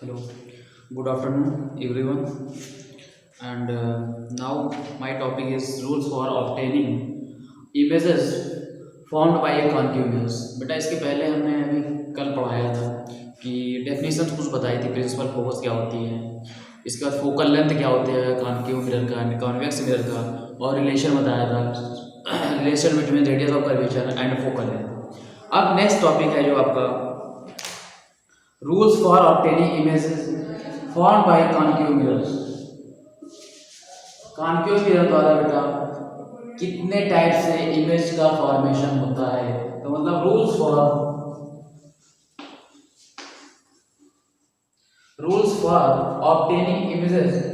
Hello, good afternoon, everyone. And now my topic is rules for obtaining images formed by a continuous. बेटा इसके पहले हमने अभी कल पढ़ाया था कि डेफिनेशन कुछ बताई थी, प्रिंसिपल फोकस क्या होती है, इसके बाद फोकल लेंथ क्या होती है कॉन्केव मिरर का, कॉन्वेक्स मिरर का, और रिलेशन बताया था, relation between radius of curvature and focal length. अब नेक्स्ट टॉपिक है जो आपका rules for obtaining images form by concave mirrors. Concave mirror द्वारा बेटा कितने टाइप से इमेज का फॉर्मेशन होता है, तो मतलब rules for obtaining images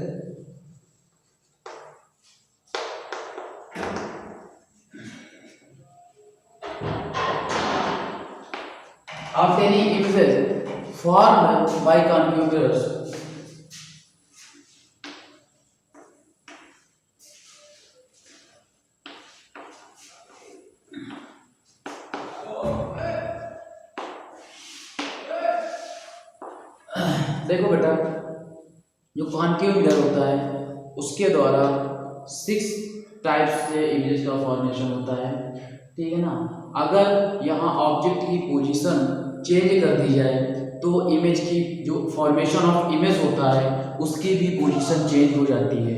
formed by concave mirrors। देखो बेटा, जो कॉन्केव मिरर होता है उसके द्वारा 6 टाइप से इमेज का फॉर्मेशन होता है, ठीक है ना। अगर यहाँ ऑब्जेक्ट की पोजीशन चेंज कर दी जाए तो इमेज की जो फॉर्मेशन ऑफ इमेज होता है उसकी भी पोजीशन चेंज हो जाती है,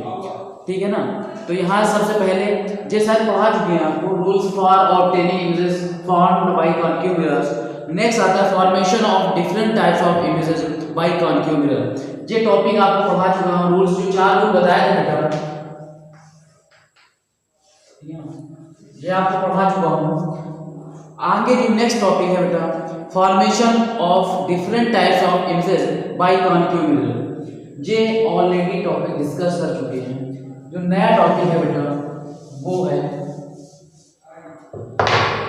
ठीक है ना। तो यहाँ सबसे पहले जैसा पढ़ा चुके हैं आपको rules for obtaining images formed by concave mirrors. Next आता है formation of different types of images bye concave mirror. ये टॉपिक आपको पढ़ा चुका हूँ, रूल्स जो 4 रूल बताए थे बेटा, ये आपको पढ़ा चुका हूँ। आगे जो नेक्स्ट टॉपिक है बेटा, formation of different types of images bye concave mirror. ये ऑलरेडी टॉपिक डिस्कस कर चुके हैं। जो नया टॉपिक है बेटा वो है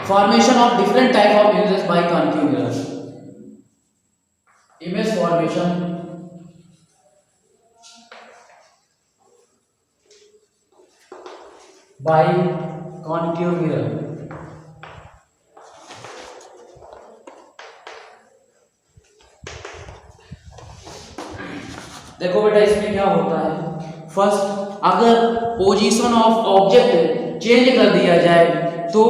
formation of different type of images bye concave mirror. Image formation by concave mirror. देखो बेटा इसमें क्या होता है, फर्स्ट अगर पोजीशन ऑफ ऑब्जेक्ट चेंज कर दिया जाए तो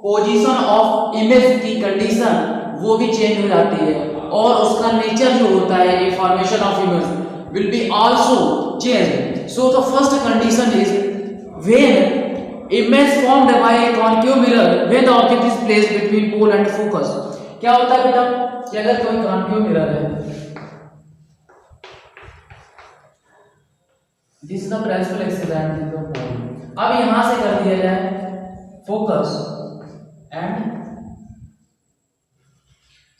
पोजीशन ऑफ इमेज की कंडीशन वो भी चेंज हो जाती है, और उसका नेचर जो होता है ये formation of image will be also change. So the first condition is when image formed by a concave mirror when the object is placed between pole and focus. क्या होता है बेटा कि अगर कोई कॉन्केव मिरर है, this is the principal excellent in the pole. अब यहां से कर दिया जाए focus and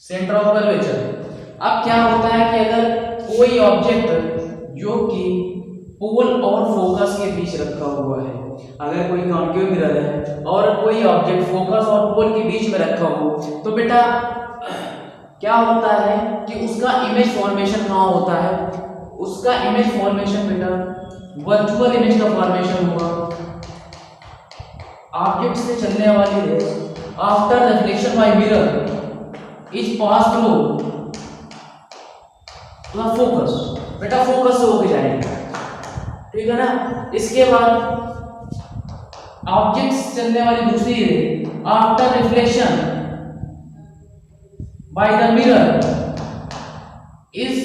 centre of curvature. अब क्या होता है कि अगर कोई ऑब्जेक्ट जो कि पोल और फोकस के बीच रखा हुआ है, अगर कोई कॉन्केव मिरर है और कोई ऑब्जेक्ट फोकस और पोल के बीच में रखा हो, तो बेटा क्या होता है कि उसका इमेज फॉर्मेशन कहाँ होता है, उसका इमेज फॉर्मेशन बेटा वर्चुअल इमेज का फॉर्मेशन होगा। ऑब्जेक्ट से चलने वाली raise after reflection by mirror is pass through the focus. बेटा फोकस से होके जाएंगे, ठीक है ना। इसके बाद ऑब्जेक्ट से चलने वाली दूसरी रे after reflection by the mirror is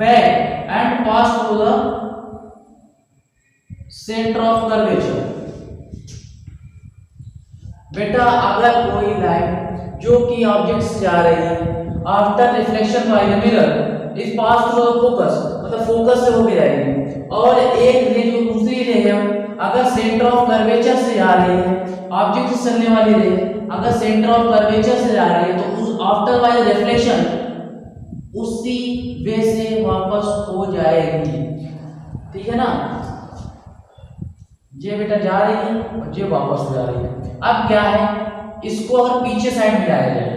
back and pass through the center of curvature। बेटा अगर कोई लाइन जो कि ऑब्जेक्ट से जा रही है after reflection by the mirror is pass through the focus, मतलब फोकस से होके जाएगी, और एक रे जो दूसरी रे है अगर सेंटर ऑफ कर्वेचर से जा रही है, ऑब्जेक्ट से चलने वाली रे अगर सेंटर ऑफ कर्वेचर से जा रही है तो उस आफ्टर बाय द रिफ्लेक्शन उसी वे से वापस हो जाएगी, ठीक है ना। ये बेटा जा रही है और ये वापस हो जा रही है। अब क्या है, इसको अगर पीछे साइड में लाया जाए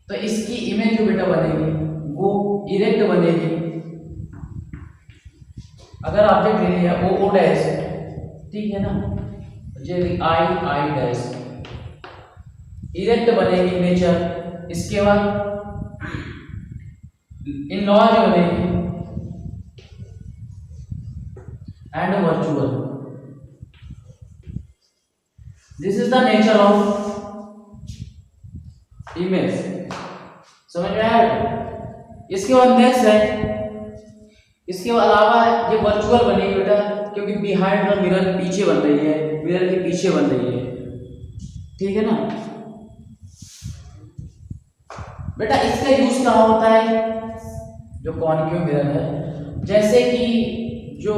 तो इसकी इमेज जो बेटा बनेगी वो इरेक्ट बनेगी। अगर ऑब्जेक्ट ले लिया ओ डैश, ठीक है ना, जे आई आई डैश, इरेक्ट बनेगी नेचर, इसके बाद इनलॉज बनेगी and virtual. This is the nature of image, समझ में आया? इसके बाद नेक्स्ट है, इसके अलावा ये वर्चुअल बनेगी बेटा, क्योंकि बिहाइंड द मिरर पीछे बन रही है, मिरर के पीछे बन रही है, ठीक है ना बेटा। इसका यूज कहाँ होता है? जो कॉन्केव मिरर है, जैसे कि जो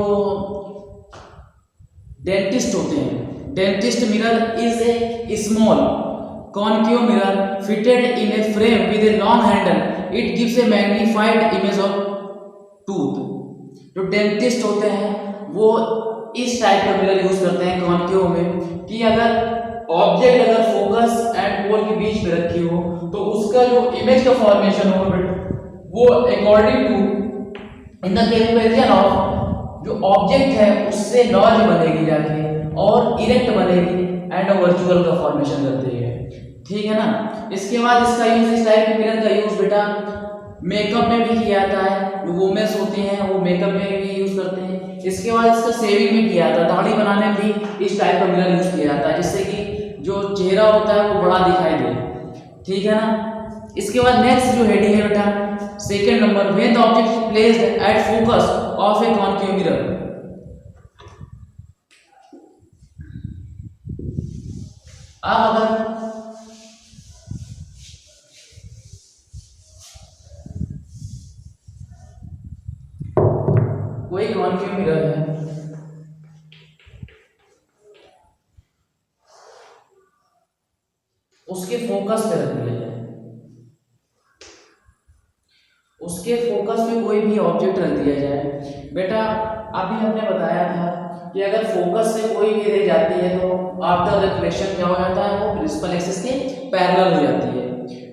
डेंटिस्ट होते हैं, dentist mirror is a small concave mirror fitted in a frame with a long handle, it gives A magnified image of tooth. जो डेंटिस्ट होते हैं वो इस टाइप का मिरर यूज करते हैं कॉन्केव में, कि अगर ऑब्जेक्ट अगर फोकस एंड पोल के बीच में रखी हो तो उसका जो इमेज का फॉर्मेशन होगा वो according to in the comparison of जो ऑब्जेक्ट है उससे लॉज बनेगी जाके और इरेक्ट बनेगी एंड वर्चुअल का फॉर्मेशन करती है, ठीक है ना। इसके बाद इसका यूज, इस टाइप के मिरर का यूज बेटा मेकअप में भी किया जाता है, जो वुमेन्स होती हैं वो मेकअप में भी यूज करते हैं। इसके बाद इसका शेविंग में किया जाता है, दाढ़ी बनाने में भी इस टाइप का मिरर यूज किया जाता है, जिससे कि जो चेहरा होता है वो बड़ा दिखाई दे, ठीक है ना। इसके बाद नेक्स्ट जो हेडिंग है बेटा second number, when the object is placed at focus of A concave mirror. अब अगर कोई कॉन्केव मिरर है, उसके फोकस पे रख दिया जाए, उसके फोकस में कोई भी ऑब्जेक्ट रख दिया जाए बेटा। अभी हमने बताया था कि अगर फोकस से कोई भी रे जाती है तो आफ्टर रिफ्लेक्शन क्या हो जाता है, वो प्रिंसिपल एक्सिस के पैरेलल हो जाती है,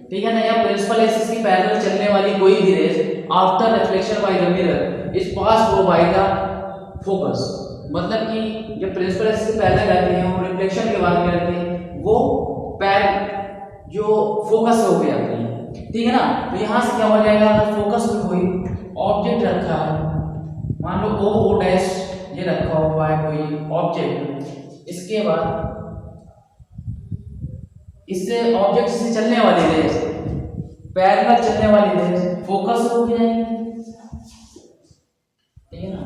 ठीक है ना। या प्रिंसिपल एक्सिस की पैरेलल चलने वाली कोई भी raise after reflection by the mirror is pass through by the focus, मतलब कि जब प्रिंसिपल एक्सिस के पैरेलल जाती है वो रिफ्लेक्शन के बाद मिरर के वो पैर जो फोकस से होके आती है, ठीक है ना। तो यहां से क्या हो जाएगा, अगर फोकस में कोई ऑब्जेक्ट रखा है, मान लो ओ डैश ये रखा हुआ है कोई ऑब्जेक्ट, इसके बाद इससे ऑब्जेक्ट से चलने वाली रेज, पैरेलल चलने वाली रेज फोकस हो जाएगी, ठीक है ना।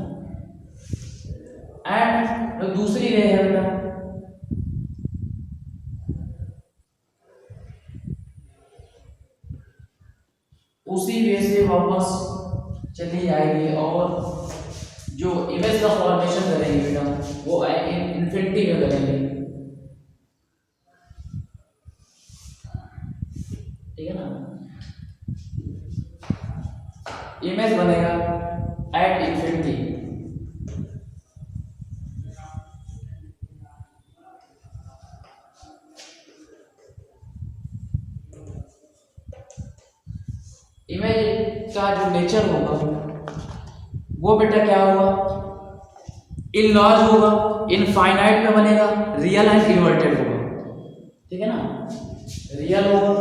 एंड जो दूसरी रे है बेटा उसी वे से वापस चली जाएगी और जो इमेज का फॉर्मेशन करेंगे बेटा वो इन्फिनिटी में करेंगे, ठीक है ना। इमेज बनेगा एट इन्फिनिटी, इमेज का जो नेचर होगा वो बेटा क्या होगा, इनलॉज होगा, इनफाइनाइट में बनेगा, रियल एंड इन्वर्टेड होगा, ठीक है ना। रियल होगा,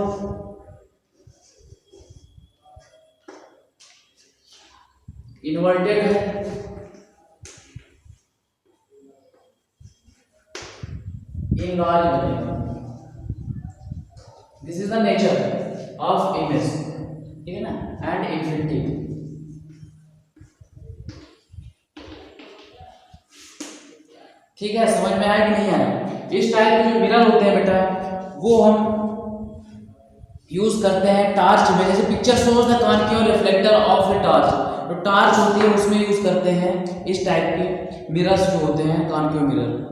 इन्वर्टेड है, इनलॉज बनेगा। This is the nature of image, ठीक है ना, एंड इन्फिनिटी। ठीक है, समझ में आया कि नहीं आया? इस टाइप के जो मिरर होते हैं बेटा वो हम यूज करते हैं टार्च में, जैसे picture shows the concave reflector of A torch, जो टार्च होती है उसमें यूज करते हैं इस टाइप के मिरर्स जो होते हैं कॉन्केव मिरर।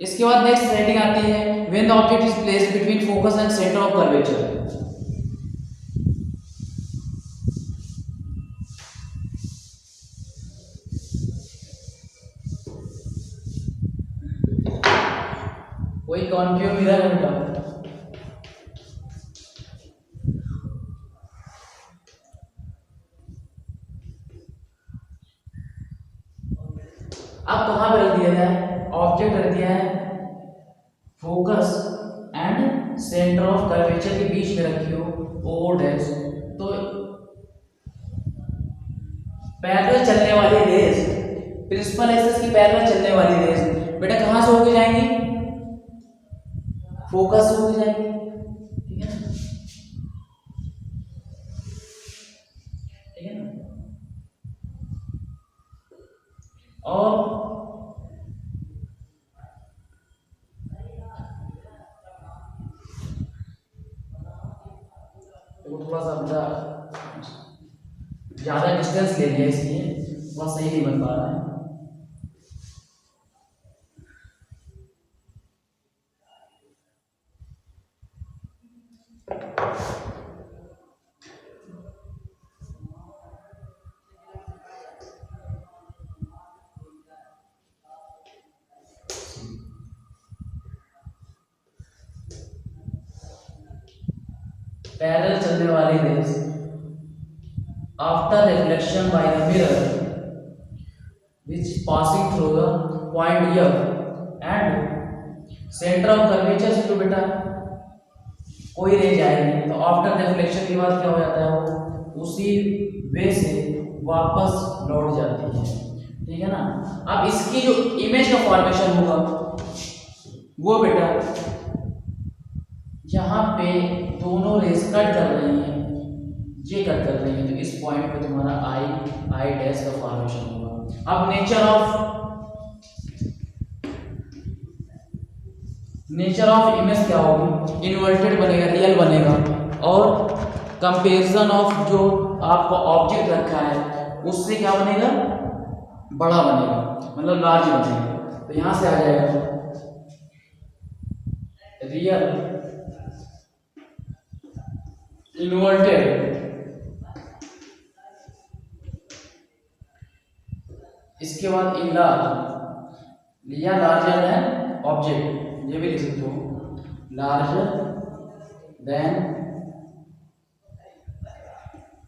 इसके बाद नेक्स्ट हेडिंग आती है when the object is placed between focus and centre of curvature. कोई कॉन्केव मिरर है बेटा, अब कहां पे रख दिया है, ऑब्जेक्ट रख दिया है focus and centre of curvature के बीच में रखी हो ओ डैश, तो पैरेलल चलने वाली रेज, प्रिंसिपल एक्सिस की पैरेलल चलने वाली रेज बेटा कहां से होके जाएंगी, फोकस से होके जाएंगी, ठीक है ना, ठीक है ना। और तो थोड़ा सा अपना ज्यादा डिस्टेंस ले लिया इसलिए वह सही नहीं बन पा रहा है। पैरेलल चलने वाली raise after reflection by the mirror which passing through the point F and center of curvature से तो बेटा कोई रेज आएगी, तो आफ्टर रिफ्लेक्शन के बाद क्या हो जाता है वो उसी वे से वापस लौट जाती है, ठीक है ना। अब इसकी जो इमेज का फॉर्मेशन होगा वो बेटा यहाँ पे दोनों रेज कट कर रही हैं, ये कट कर रही है, तो इस पॉइंट पे तुम्हारा आई डैश का फॉर्मेशन होगा। अब नेचर ऑफ इमेज क्या होगी, इन्वर्टेड बनेगा, रियल बनेगा, और कंपैरिजन ऑफ जो आपको ऑब्जेक्ट रखा है उससे क्या बनेगा, बड़ा बनेगा, मतलब लार्ज बनेगा। तो यहां से आ जाएगा रियल इन्वर्टेड, इसके बाद इन लार्ज लिया, लार्जर देन ऑब्जेक्ट, ये भी लिख सकते हो लार्जर देन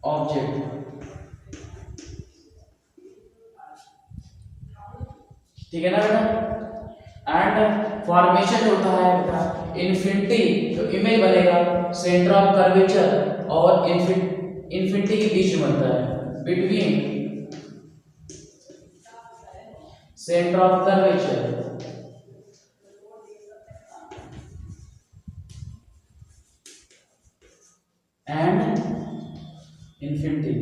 ऑब्जेक्ट, ठीक है ना बेटा। एंड फॉर्मेशन होता है बेटा इन्फिनिटी, तो इमेज बनेगा सेंटर ऑफ कर्वेचर और इन्फिनिटी के बीच में बनता है, between centre of curvature and infinity,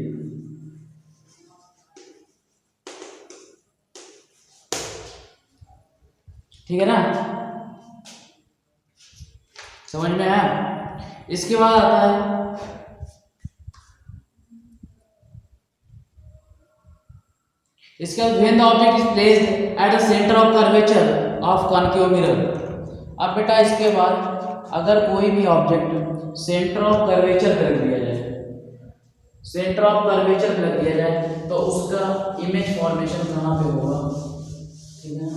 ठीक है ना, समझ में आया। इसके बाद आता है इसके बाद when the object is placed at the centre of curvature of concave mirror. अब बेटा इसके बाद अगर कोई भी ऑब्जेक्ट सेंटर ऑफ कर्वेचर पे रख दिया जाए, सेंटर ऑफ कर्वेचर पे रख दिया जाए तो उसका इमेज फॉर्मेशन कहाँ पे होगा, ठीक है।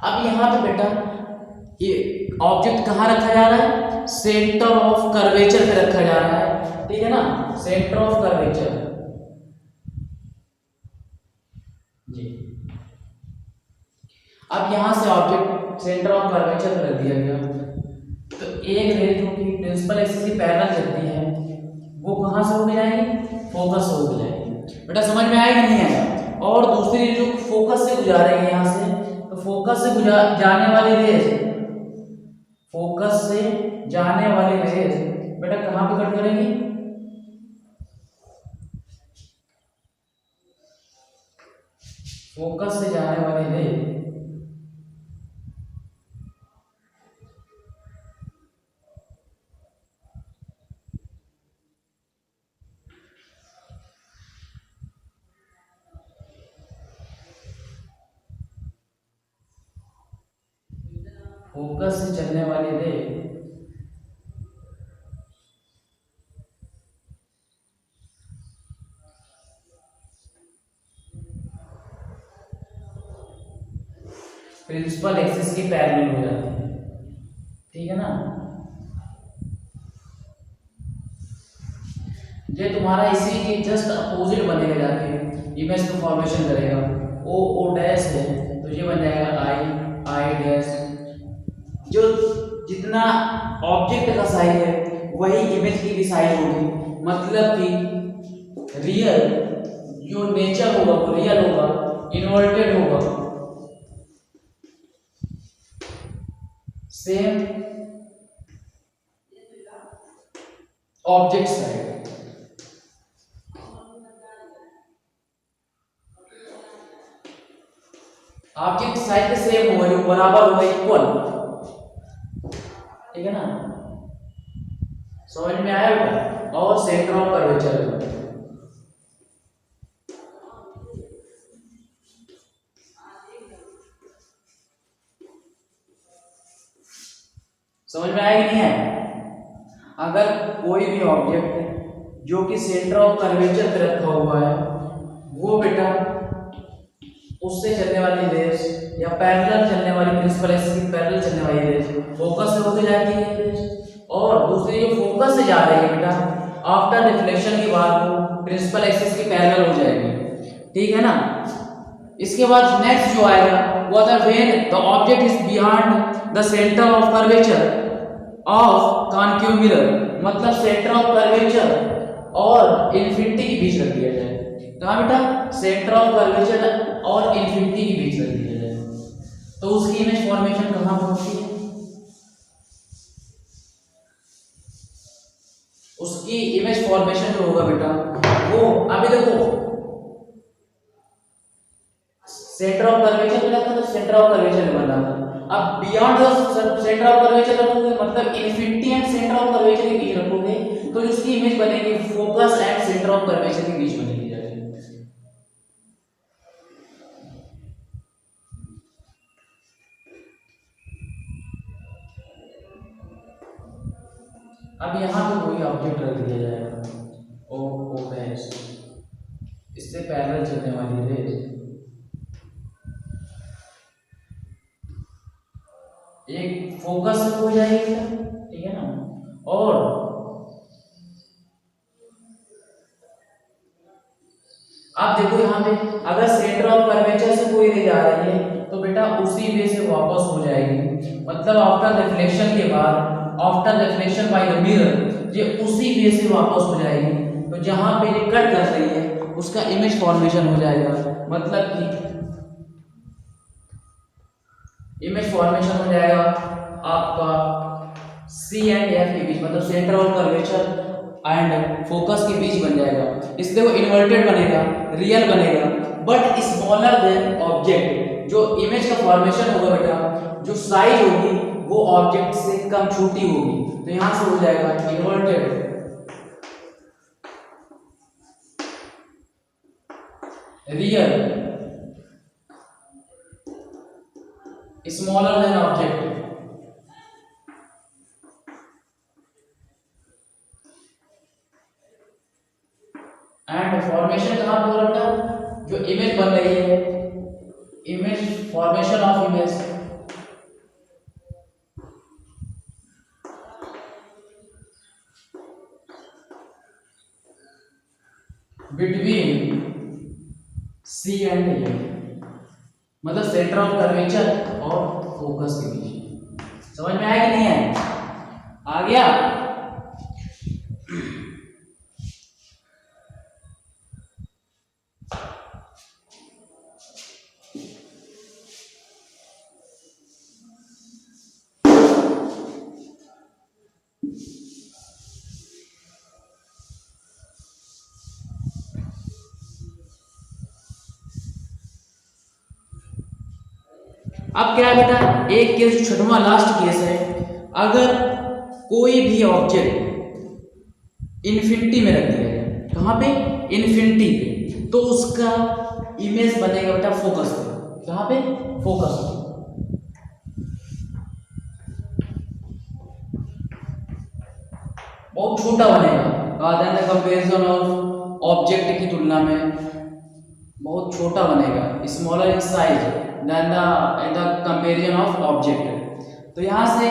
अब यहाँ पे बेटा ये ऑब्जेक्ट कहाँ रखा जा रहा है, सेंटर ऑफ कर्वेचर पे रखा जा रहा है, ठीक है ना, सेंटर ऑफ कर्वेचर जी। अब यहाँ से ऑब्जेक्ट सेंटर ऑफ कर्वेचर पे रख दिया गया, तो एक रे जो कि प्रिंसिपल एक्सिस की पैरेलल चलती है वो कहाँ से होके जाएगी, फोकस से होके जाएगी। बेटा समझ में आया कि नहीं आया। और दूसरी जो फोकस से गुजारेगी यहाँ से, तो फोकस से जाने वाली रेज, फोकस से जाने वाली रेज बेटा कहाँ पे कट करेंगी, फोकस से जाने वाली रेज फोकस से चलने वाली रे प्रिंसिपल एक्सिस के पैरेलल हो जाती है, ठीक है ना। ये तुम्हारा इसी के जस्ट अपोजिट बनेगा, जाके इमेज का फॉर्मेशन करेगा। ओ डैश है तो ये बन जाएगा आई डैश। जो जितना ऑब्जेक्ट का साइज है वही इमेज की भी साइज होगी, मतलब कि रियल जो नेचर होगा वो रियल होगा, इन्वर्टेड होगा, same object side. Object side के सेम होगा, जो बराबर होगा, इक्वल, ठीक है ना। समझ में आया बेटा। और सेंटर ऑफ कर्वेचर समझ में आया कि नहीं है। अगर कोई भी ऑब्जेक्ट जो कि सेंटर ऑफ कर्वेचर पे रखा हुआ है, वो बेटा उससे चलने वाली रेस या पैरेलल चलने वाली प्रिंसिपल एक्सिस की पैरेलल चलने वाली रेस फोकस से होकर जाती है रेस, और दूसरी जो फोकस से जा रही है बेटा आफ्टर रिफ्लेक्शन के बाद वो प्रिंसिपल एक्सिस की पैरेलल हो जाएगी, ठीक है ना। इसके बाद नेक्स्ट जो आएगा वो आता है when the object is beyond the centre of curvature of concave mirror, मतलब सेंटर ऑफ कर्वेचर और इन्फिनिटी के बीच रख दिया जाए। कहाँ बेटा, सेंटर ऑफ कर्वेचर और इन्फिनिटी के बीच रख दिया जाए, तो उसकी इमेज फॉर्मेशन कहाँ पर होती है। उसकी इमेज फॉर्मेशन जो होगा बेटा वो अभी देखो सेंटर ऑफ कर्वेचर में रखा तो सेंटर ऑफ कर्वेचर में बना था। अब beyond the centre of curvature रखोगे, मतलब infinity and centre of curvature के बीच रखोगे, तो उसकी इमेज बनेगी focus and centre of curvature के बीच बनेगी। अब यहाँ पे कोई ऑब्जेक्ट रख दिया जाएगा ओ डैश, इससे पैरेलल चलने वाली रेस एक फोकस हो जाएगी, ठीक है ना। और आप देखो यहाँ पे अगर सेंटर ऑफ कर्वेचर से कोई रे जा रही है तो बेटा उसी वे से वापस हो जाएगी, मतलब आफ्टर रिफ्लेक्शन के बाद, after reflection by the mirror ये उसी वे से वापस हो जाएगी। तो जहां पे ये कट कर रही है उसका इमेज फॉर्मेशन हो जाएगा, मतलब कि इमेज फॉर्मेशन हो जाएगा आपका सी एंड एफ के बीच, मतलब centre of curvature and focus के बीच बन जाएगा। इसलिए वो इन्वर्टेड बनेगा, रियल बनेगा, बट स्मॉलर देन ऑब्जेक्ट। जो इमेज का फॉर्मेशन होगा बेटा, जो साइज होगी वो ऑब्जेक्ट से कम छोटी होगी, तो यहां से हो जाएगा inverted real smaller than object. And formation कहां पे हो रहा है, जो इमेज बन रही है, image formation of image between C and A, मतलब सेंटर ऑफ कर्वेचर और फोकस के बीच। समझ में आया कि नहीं है, आ गया। अब क्या है बेटा, एक केस जो छठवां लास्ट केस है, अगर कोई भी ऑब्जेक्ट इन्फिनिटी में रख दिया जाए, कहां पे, इन्फिनिटी पे, तो उसका इमेज बनेगा बेटा फोकस पे। कहां पे, फोकस पे। बहुत छोटा बनेगा, कंपेरिजन ऑफ ऑब्जेक्ट की तुलना में बहुत छोटा बनेगा, smaller in size. Then the comparison of object. तो यहाँ से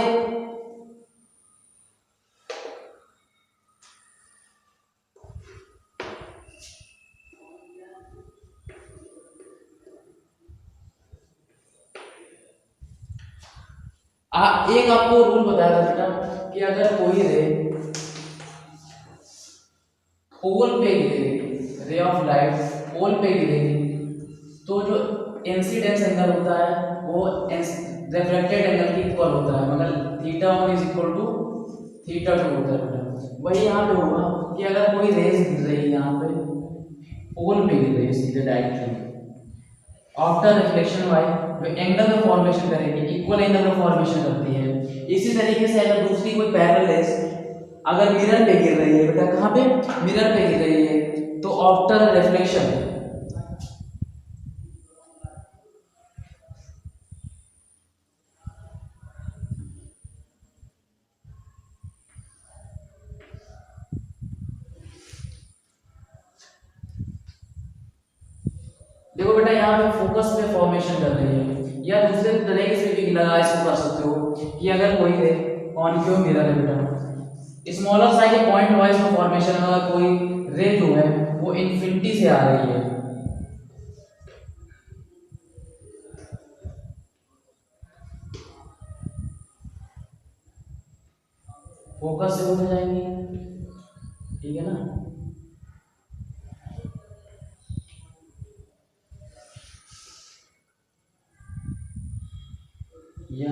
एक आपको रूल बताया था बेटा कि अगर कोई रे पोल पे गिरेगी, रे ऑफ लाइट पोल पे गिरेगी तो जो इंसिडेंस एंगल होता है वो रिफ्लेक्टेड एंगल की इक्वल होता है, मगर θ1 इज इक्वल टू θ2 होता है बेटा। वही यहाँ पे होगा कि अगर कोई रेज गिर रही है यहाँ पे पोल पे गिर रही है सीधे डायरेक्टली, आफ्टर रिफ्लेक्शन वाई जो एंगल का फॉर्मेशन करेगी इक्वल एंगल का फॉर्मेशन करती है। इसी तरीके से अगर दूसरी कोई पैरेलल रेज अगर मिरर पे गिर रही है बेटा, कहाँ पे, मिरर पे गिर रही है, तो आफ्टर रिफ्लेक्शन देखो बेटा यहाँ पे फोकस पे फॉर्मेशन कर रही है, या दूसरे तरीके से भी लगा इसको कर सकते हो कि अगर कोई रे कॉन्केव मिरर है बेटा, स्मॉलर साइज के पॉइंट वाइज में फॉर्मेशन, अगर कोई रे जो है वो इन्फिनिटी से आ रही है, फोकस से हो जाएंगे, ठीक है ना। या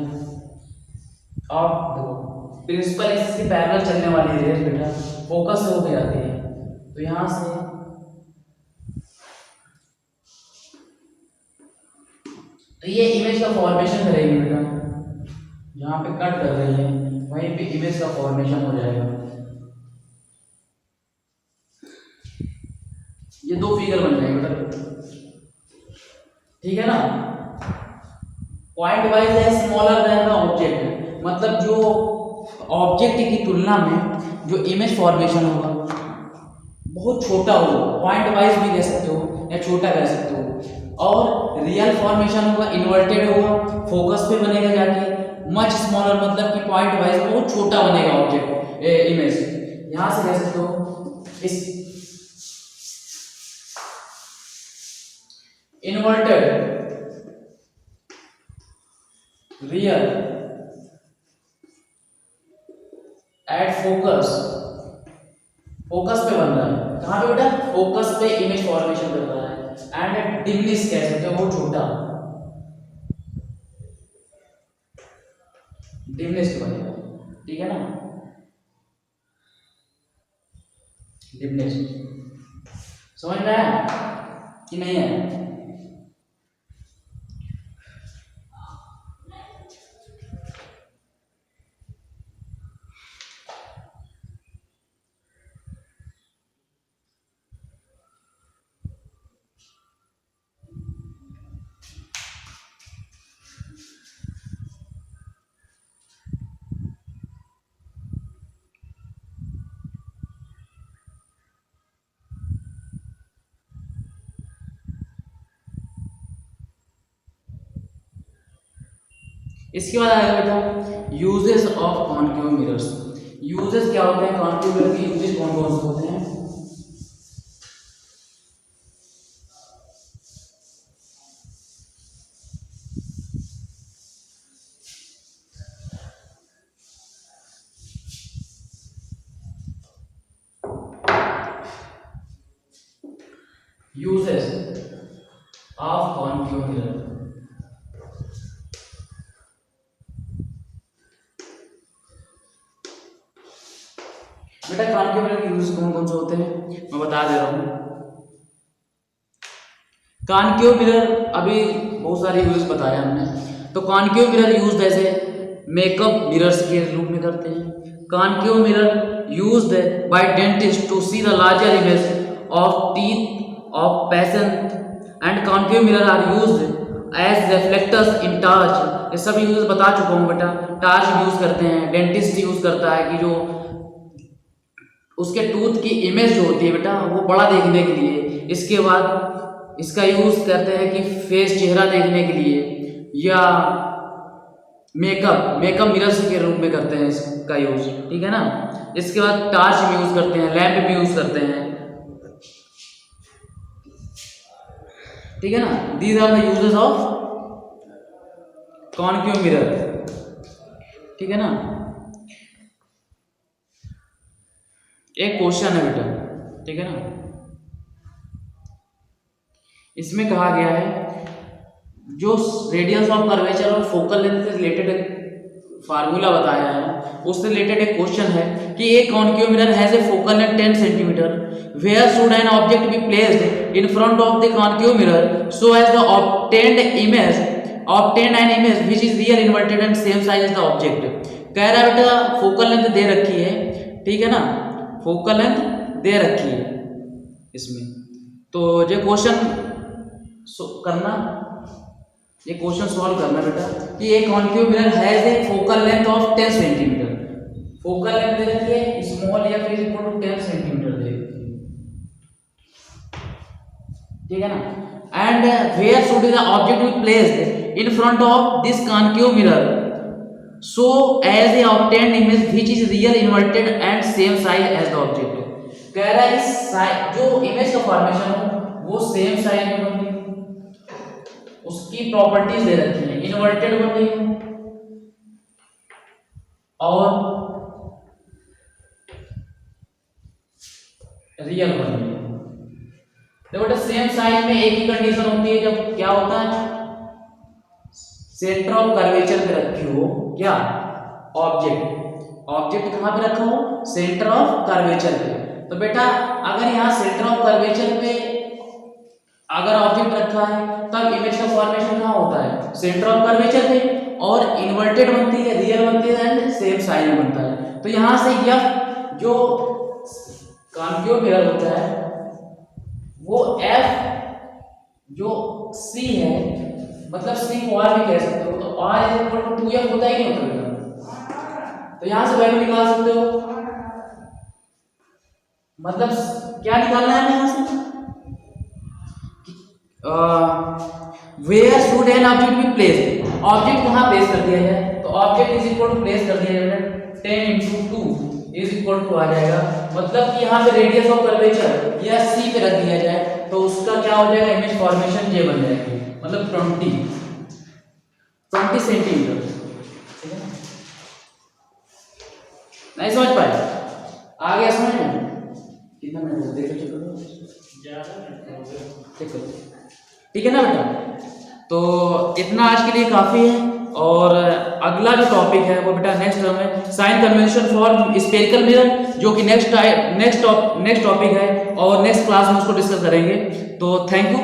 अब देखो प्रिंसिपल इससे पैरेलल चलने वाली रेज बेटा फोकस से होके जाती है, तो यहां से तो ये इमेज का फॉर्मेशन करेगी बेटा, यहाँ पे कट कर रही है वहीं पे इमेज का फॉर्मेशन हो जाएगा। ये दो फिगर बन जाएंगे बेटा, ठीक है ना। पॉइंट वाइज है स्मॉलर देन द ऑब्जेक्ट, मतलब जो ऑब्जेक्ट की तुलना में जो इमेज फॉर्मेशन होगा बहुत छोटा होगा, पॉइंट वाइज भी कह सकते हो या छोटा कह सकते हो, और रियल फॉर्मेशन होगा इन्वर्टेड होगा, फोकस पे बनेगा जाके मच स्मॉलर, मतलब कि पॉइंट वाइज बहुत छोटा बनेगा ऑब्जेक्ट इमेज। यहां से कह सकते हो इस inverted real at focus, focus पे बन रहा है, कहां पे बेटा, फोकस पे इमेज फॉर्मेशन कर रहा है, एंड डिमनेस कह सकते हो बहुत छोटा, डिमनेस पे बनेगा, ठीक है ना, डिमनेस। समझ में आया कि नहीं है। इसके बाद आएगा बेटा uses of concave mirrors. Uses क्या होते हैं, कॉन्केव मिरर के यूजेस कौन कौन से होते हैं। यूजेस ऑफ कॉन्केव मिरर, बेटा कॉन्केव मिरर के यूज कौन कौन से होते हैं मैं बता दे रहा हूं। कॉन्केव मिरर अभी बहुत सारे यूजेस बताए हमने, तो कॉन्केव मिरर यूज ऐसे मेकअप मिरर्स के रूप में करते हैं। Concave mirror used by dentist to see the larger image of teeth of patient, and concave mirror are used as reflectors in torch. ये सब यूजेस बता चुका हूँ बेटा, टार्च यूज करते हैं, डेंटिस्ट यूज करता है कि जो उसके टूथ की इमेज जो होती है बेटा वो बड़ा देखने के लिए। इसके बाद इसका यूज करते हैं कि फेस चेहरा देखने के लिए, या मेकअप मिरर्स के रूप में करते हैं इसका यूज, ठीक है ना। इसके बाद टार्च में यूज करते हैं, लैंप में यूज करते हैं, ठीक है ना। These are the uses of concave mirror, ठीक है ना। एक क्वेश्चन है बेटा, ठीक है ना। इसमें कहा गया है जो रेडियस ऑफ कर्वेचर और फोकल लेंथ से रिलेटेड फार्मूला बताया है, उससे रिलेटेड एक क्वेश्चन है कि एक concave mirror has a focal length 10 centimetre, where should an object be placed in front of the concave mirror so as the obtained an image which is real inverted and same size as the object. कह रहा है बेटा focal length दे रखी है, ठीक है ना, फोकल लेंथ दे रखी है इसमें। तो ये क्वेश्चन करना, ये क्वेश्चन सॉल्व करना बेटा कि एक concave mirror has a focal length of 10 centimetre, focal length दे रखी है स्मॉल या फिर इक्वल टू 10 सेंटीमीटर दे रखी है, ठीक है ना। And where should the object be placed in front of this concave mirror so as a obtained image which is real inverted and same size as the object. कह रहा है जो image का फॉर्मेशन हो वो सेम साइज में बने, उसकी प्रॉपर्टीज दे रखी है, इन्वर्टेड बन रही है और रियल बन रही है। देखो बेटा सेम साइज में एक ही कंडीशन होती है, जब क्या होता है सेंटर ऑफ कर्वेचर पे रखी हो क्या ऑब्जेक्ट कहां पे रखा हो सेंटर ऑफ कर्वेचर पे। तो बेटा अगर यहां सेंटर ऑफ कर्वेचर पे अगर ऑब्जेक्ट रखा है तब इमेज का फॉर्मेशन कहाँ होता है सेंटर ऑफ कर्वेचर पे, और इन्वर्टेड बनती है, रियल बनती है एंड सेम साइज में बनता है। तो यहां से यह जो कॉनकेव मिरर होता है वो F जो C है, मतलब C को R भी कह सकते हो, तो R is equal to 2F होता ही नहीं होता बेटा। तो यहां से वैल्यू निकाल सकते हो, मतलब क्या निकालना है यहां से where should an object be placed, object कहां प्लेस कर दिया जाए, तो object is equal to place कर दिया जाएगा 10 × 2 इज इक्वल टू आ जाएगा, मतलब कि यहां पे रेडियस ऑफ कर्वेचर या C पे रख दिया जाए तो उसका क्या हो जाएगा इमेज फॉर्मेशन ये बन जाएगी, मतलब 20 सेंटीमीटर, ठीक है ना। नहीं समझ पाए, आ गया समझ में कितना मिनट देख लो, ठीक है ना बेटा। तो इतना आज के लिए काफी है, और अगला जो टॉपिक है वो बेटा नेक्स्ट टर्म में sign convention for spherical mirror, जो कि नेक्स्ट टॉपिक है और नेक्स्ट क्लास में उसको डिस्कस करेंगे। तो थैंक यू।